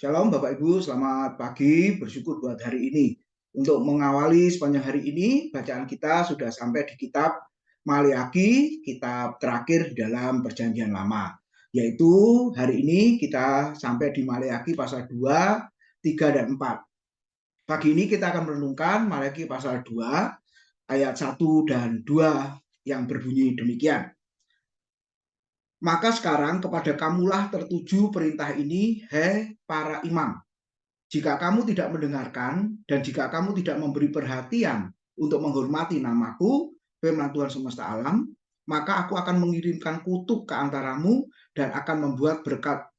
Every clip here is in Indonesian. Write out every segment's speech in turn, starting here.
Shalom Bapak Ibu, selamat pagi, bersyukur buat hari ini. Untuk mengawali sepanjang hari ini, bacaan kita sudah sampai di kitab Maleakhi, kitab terakhir di dalam perjanjian lama. Yaitu hari ini kita sampai di Maleakhi pasal 2, 3, dan 4. Pagi ini kita akan merenungkan Maleakhi pasal 2, ayat 1 dan 2 yang berbunyi demikian. Maka sekarang kepada kamulah tertuju perintah ini, hai para imam. Jika kamu tidak mendengarkan dan jika kamu tidak memberi perhatian untuk menghormati namaku, firman Tuhan semesta alam, maka aku akan mengirimkan kutuk ke antaramu dan akan membuat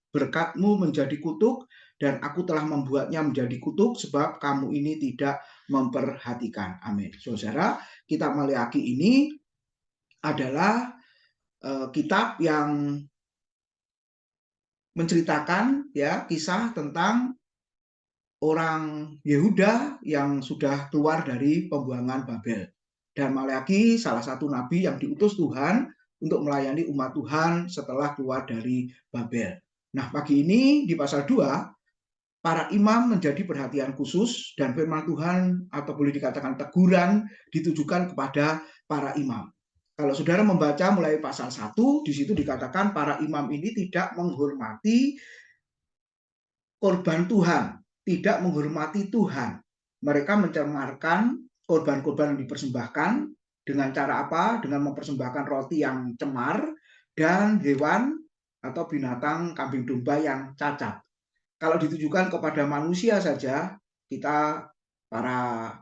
berkatmu menjadi kutuk, dan aku telah membuatnya menjadi kutuk sebab kamu ini tidak memperhatikan. Amin. Saudara, kitab Maleakhi ini adalah kitab yang menceritakan ya kisah tentang orang Yehuda yang sudah keluar dari pembuangan Babel. Dan Maleakhi salah satu nabi yang diutus Tuhan untuk melayani umat Tuhan setelah keluar dari Babel. Nah, pagi ini di pasal 2, para imam menjadi perhatian khusus dan firman Tuhan atau boleh dikatakan teguran ditujukan kepada para imam. Kalau saudara membaca mulai pasal 1, di situ dikatakan para imam ini tidak menghormati korban Tuhan, tidak menghormati Tuhan. Mereka mencemarkan korban-korban yang dipersembahkan dengan cara apa? Dengan mempersembahkan roti yang cemar dan hewan atau binatang kambing domba yang cacat. Kalau ditujukan kepada manusia saja, kita para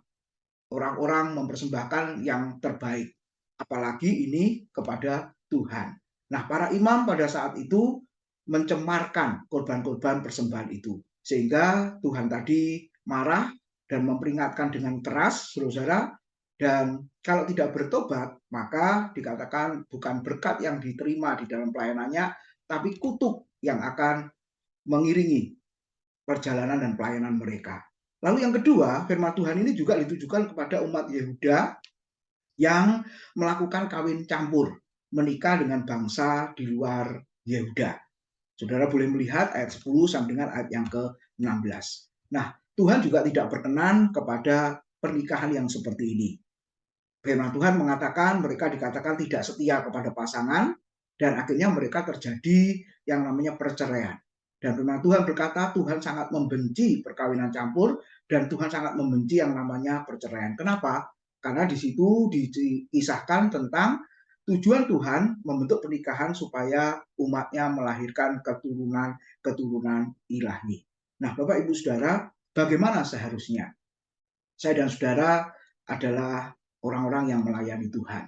orang-orang mempersembahkan yang terbaik. Apalagi ini kepada Tuhan. Nah, para imam pada saat itu mencemarkan korban-korban persembahan itu. Sehingga Tuhan tadi marah dan memperingatkan dengan keras, saudara. Dan kalau tidak bertobat, maka dikatakan bukan berkat yang diterima di dalam pelayanannya, tapi kutuk yang akan mengiringi perjalanan dan pelayanan mereka. Lalu yang kedua, firman Tuhan ini juga ditujukan kepada umat Yehuda yang melakukan kawin campur, menikah dengan bangsa di luar Yehuda. Saudara boleh melihat ayat 10 sampai dengan ayat yang ke-16. Nah, Tuhan juga tidak berkenan kepada pernikahan yang seperti ini. Firman Tuhan mengatakan mereka dikatakan tidak setia kepada pasangan dan akhirnya mereka terjadi yang namanya perceraian. Dan firman Tuhan berkata Tuhan sangat membenci perkawinan campur dan Tuhan sangat membenci yang namanya perceraian. Kenapa? Karena di situ dikisahkan tentang tujuan Tuhan membentuk pernikahan supaya umatnya melahirkan keturunan ilahi. Nah, Bapak Ibu Saudara, bagaimana seharusnya? Saya dan saudara adalah orang-orang yang melayani Tuhan.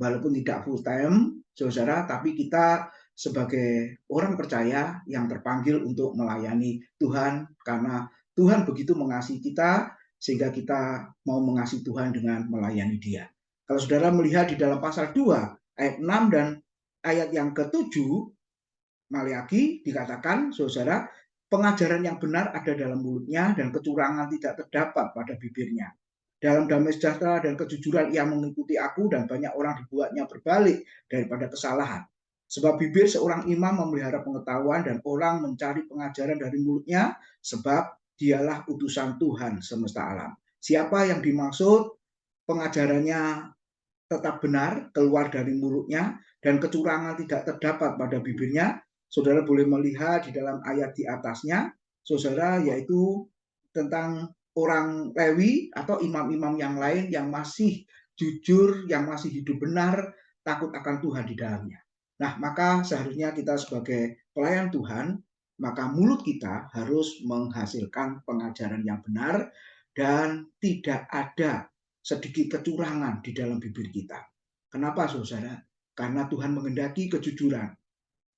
Walaupun tidak full time, saudara, tapi kita sebagai orang percaya yang terpanggil untuk melayani Tuhan karena Tuhan begitu mengasihi kita sehingga kita mau mengasihi Tuhan dengan melayani Dia. Kalau saudara melihat di dalam pasal 2 ayat 6 dan ayat yang ke-7 Maleakhi dikatakan, saudara, pengajaran yang benar ada dalam mulutnya dan kecurangan tidak terdapat pada bibirnya. Dalam damai sejahtera dan kejujuran ia mengikuti aku dan banyak orang dibuatnya berbalik daripada kesalahan. Sebab bibir seorang imam memelihara pengetahuan dan orang mencari pengajaran dari mulutnya sebab dialah utusan Tuhan semesta alam. Siapa yang dimaksud pengajarannya tetap benar keluar dari mulutnya dan kecurangan tidak terdapat pada bibirnya, saudara boleh melihat di dalam ayat di atasnya, saudara, yaitu tentang orang Lewi atau imam-imam yang lain yang masih jujur, yang masih hidup benar, takut akan Tuhan di dalamnya. Nah, maka seharusnya kita sebagai pelayan Tuhan, maka mulut kita harus menghasilkan pengajaran yang benar dan tidak ada sedikit kecurangan di dalam bibir kita. Kenapa, saudara? Karena Tuhan menghendaki kejujuran.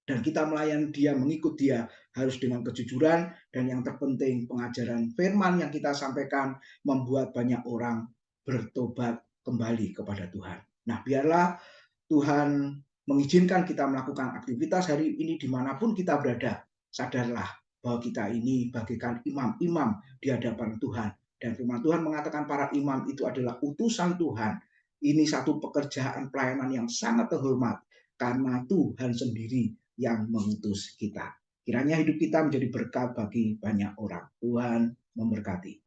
Dan kita melayani Dia, mengikut Dia harus dengan kejujuran. Dan yang terpenting pengajaran firman yang kita sampaikan membuat banyak orang bertobat kembali kepada Tuhan. Nah, biarlah Tuhan mengizinkan kita melakukan aktivitas hari ini dimanapun kita berada. Sadarlah bahwa kita ini bagaikan imam-imam di hadapan Tuhan. Dan firman Tuhan mengatakan para imam itu adalah utusan Tuhan. Ini satu pekerjaan pelayanan yang sangat terhormat karena Tuhan sendiri yang mengutus kita. Kiranya hidup kita menjadi berkat bagi banyak orang. Tuhan memberkati.